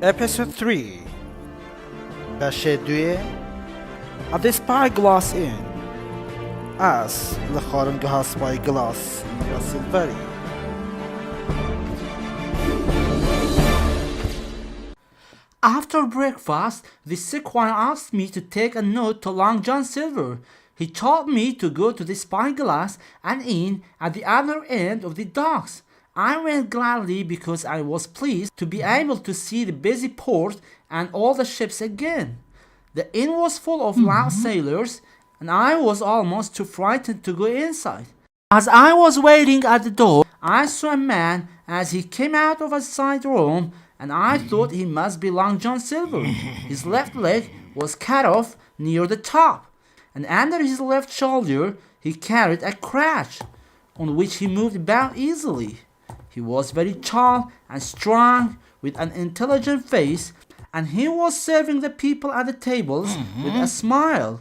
Episode 3 بشدوی The Spyglass Inn از لخارنگاه سپایگلاس یا سیلوری. After breakfast, the Sequoia asked me to take a note to Long John Silver. He told me to go to the Spyglass and inn at the other end of the docks. I went gladly because I was pleased to be able to see the busy port and all the ships again. The inn was full of loud sailors, and I was almost too frightened to go inside. As I was waiting at the door, I saw a man as he came out of a side room, and I thought he must be Long John Silver. His left leg was cut off near the top, and under his left shoulder he carried a crutch, on which he moved about easily. He was very tall and strong, with an intelligent face, and he was serving the people at the tables with a smile.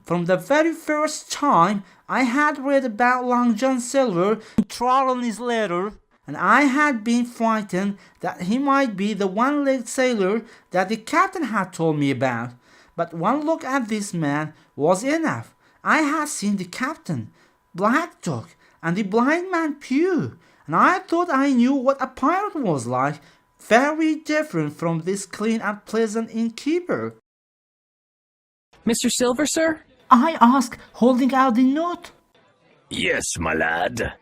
From the very first time I had read about Long John Silver in Trelawney's letter, and I had been frightened that he might be the one-legged sailor that the captain had told me about. But one look at this man was enough. I had seen the captain, Black Dog, and the blind man Pew, and I thought I knew what a pirate was like, very different from this clean and pleasant innkeeper. Mr. Silver, sir? I asked, holding out the note. Yes, my lad.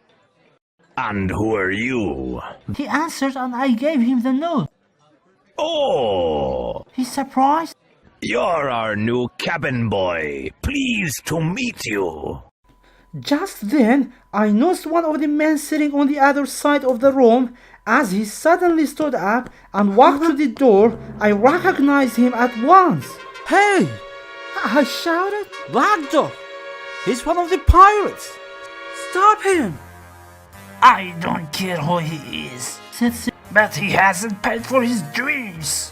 And who are you? He answered, and I gave him the note. Oh, He's surprised. you're our new cabin boy. Pleased to meet you. Just then, I noticed one of the men sitting on the other side of the room. As he suddenly stood up and walked to the door, I recognized him at once. Hey! I shouted. Black Dog! He's one of the pirates! Stop him! I don't care who he is, Said Sil- but he hasn't paid for his drinks.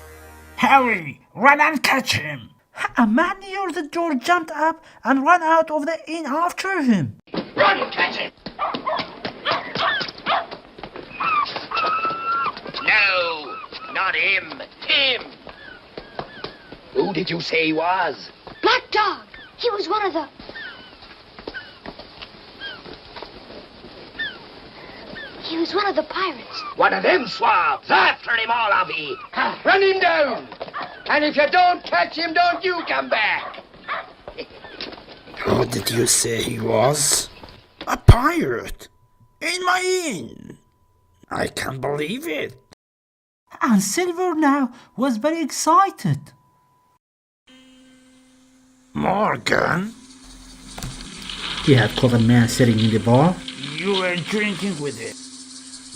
Hurry, run and catch him. A man near the door jumped up and ran out of the inn after him. Run, catch him! No, not him. Him! Who did you say he was? Black Dog! He was one of the... He was one of the pirates. One of them swabs. After him, all of ye. Run him down. And if you don't catch him, don't you come back. Who did you say he was? A pirate! In my inn! I can't believe it. And Silver now was very excited. Morgan, He had caught a man sitting in the bar. you were drinking with him.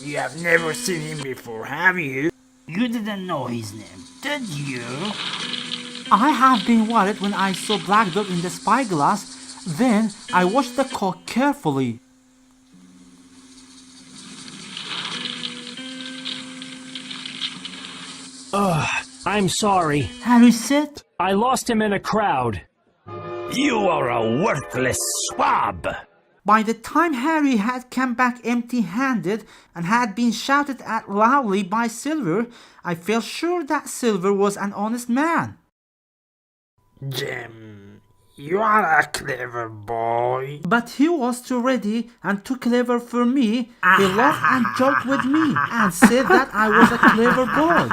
You have never seen him before, have you? You didn't know his name, did you? I had been worried when I saw Black Dog in the spyglass. Then I watched the cock carefully. I'm sorry. Harry said, I lost him in a crowd. You are a worthless swab. by the time Harry had come back empty-handed and had been shouted at loudly by Silver, I felt sure that Silver was an honest man. Jim, you are a clever boy. But he was too ready and too clever for me. He laughed and joked with me and said that I was a clever boy.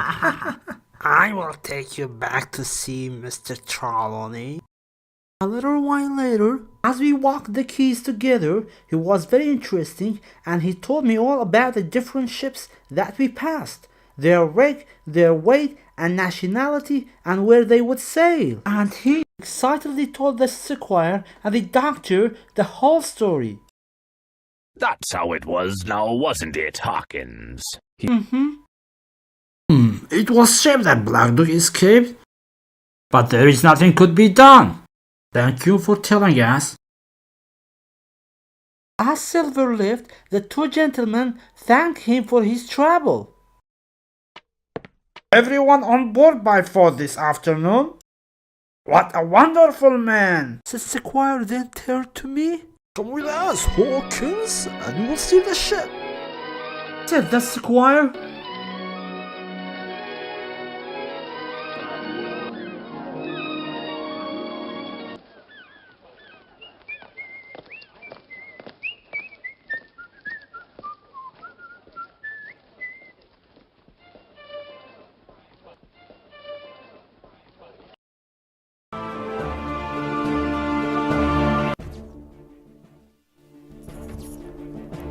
I will take you back to see Mr. Trelawney. A little while later, as we walked the quays together, he was very interesting, and he told me all about the different ships that we passed, their rig, their weight and nationality, and where they would sail. And he excitedly told the squire and the doctor the whole story. That's how it was now, wasn't it, Hawkins? It was shame that Black Dog escaped, but there is nothing could be done. Thank you for telling us. As Silver left, the two gentlemen thanked him for his trouble. Everyone on board by 4 this afternoon? What a wonderful man! The squire then turned to me. Come with us, Hawkins, and we'll see the ship, said the squire.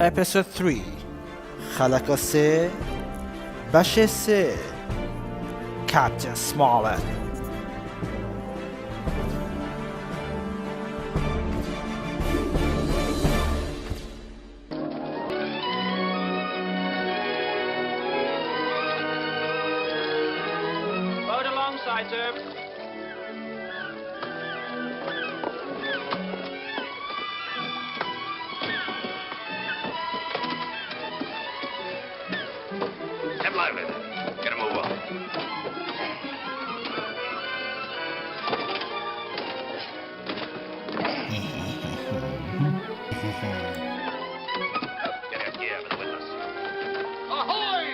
Episode 3 حلقه 3 بخش 3 Captain Smollett. Boat alongside, sir. Step lively then. Get a move on. Get your gear with the witness. Ahoy!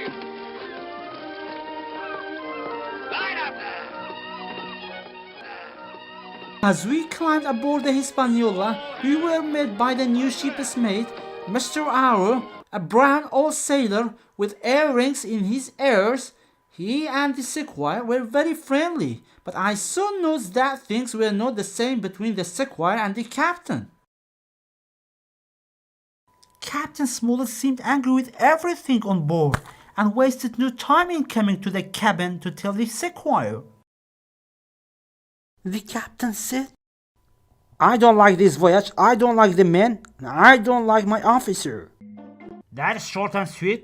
Line up there! As we climbed aboard the Hispaniola, we were met by the new ship's mate, Mr. Arrow, a brown old sailor with earrings in his ears. He and the Sequoia were very friendly, but I soon noticed that things were not the same between the Sequoia and the captain. Captain Smollett seemed angry with everything on board and wasted no time in coming to the cabin to tell the Sequoia. The captain said, "I don't like this voyage, I don't like the men, and I don't like my officer." That's short and sweet.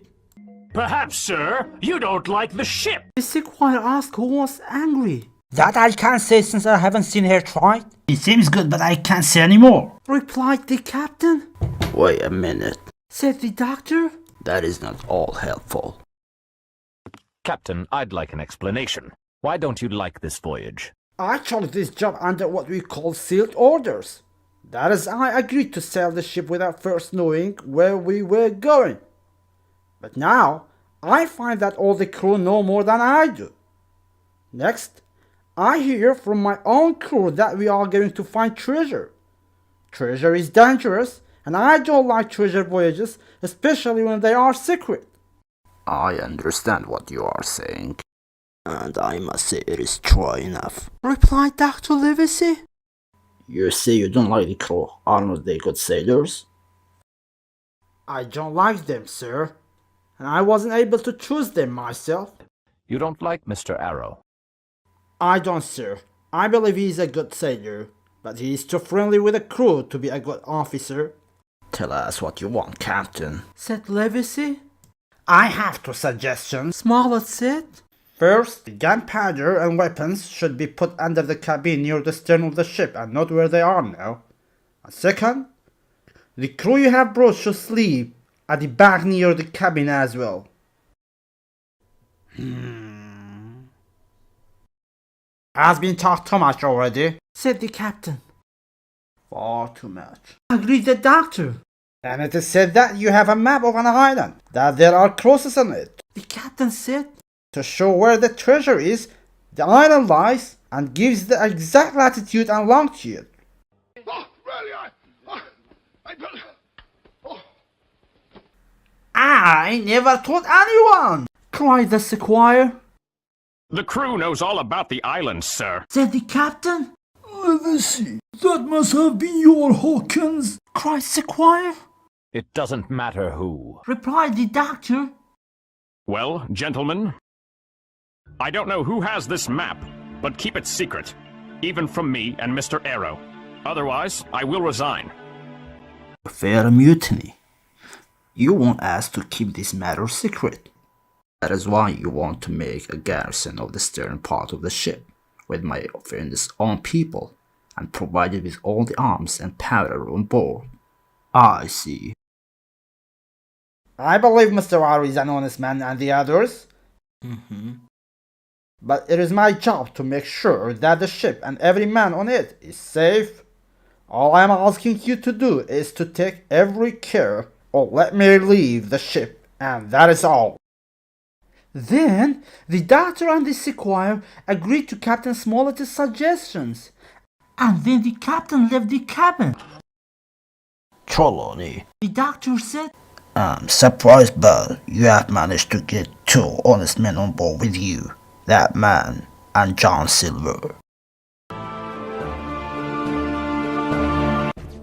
Perhaps, sir, you don't like the ship. The Sequoia asked who was angry. That I can't say since I haven't seen her try. It seems good, but I can't say anymore. Replied the captain. Wait a minute. Said the doctor. That is not all helpful. Captain, I'd like an explanation. Why don't you like this voyage? I chose this job under what we call sealed orders. That is, I agreed to sail the ship without first knowing where we were going. But now, I find that all the crew know more than I do. Next, I hear from my own crew that we are going to find treasure. Treasure is dangerous, and I don't like treasure voyages, especially when they are secret. I understand what you are saying, and I must say it is true enough. Replied Dr. Livesey. You say you don't like the crew. Aren't they good sailors? I don't like them, sir, and I wasn't able to choose them myself. You don't like Mr. Arrow? I don't, sir. I believe he is a good sailor, but he is too friendly with the crew to be a good officer. Tell us what you want, Captain. Said Livesey. I have two suggestions, Smollett said. First, the gunpowder and weapons should be put under the cabin near the stern of the ship and not where they are now. And second, the crew you have brought should sleep at the back near the cabin as well. Has been talked too much already, said the captain. Far too much, agreed the doctor. And it is said that you have a map of an island, that there are crosses on it. The captain said, to show where the treasure is, the island lies, and gives the exact latitude and longitude. Oh, really, I never told anyone, cried the Sequoia. The crew knows all about the island, sir. Said the captain. Livesey, that must have been your Hawkins, cried Sequoia. It doesn't matter who. Replied the doctor. Well, gentlemen, I don't know who has this map, but keep it secret, even from me and Mr. Arrow. Otherwise, I will resign. Fair mutiny. You want us to keep this matter secret. That is why you want to make a garrison of the stern part of the ship, with my friend's own people, and provide it with all the arms and powder on board. I see. I believe Mr. Arrow is an honest man and the others. But it is my job to make sure that the ship and every man on it is safe. All I am asking you to do is to take every care or let me leave the ship, and that is all. Then the doctor and the Sequoia agreed to Captain Smollett's suggestions, and then the captain left the cabin. Trelawney, The doctor said, I'm surprised, but you have managed to get two honest men on board with you. That man and John Silver.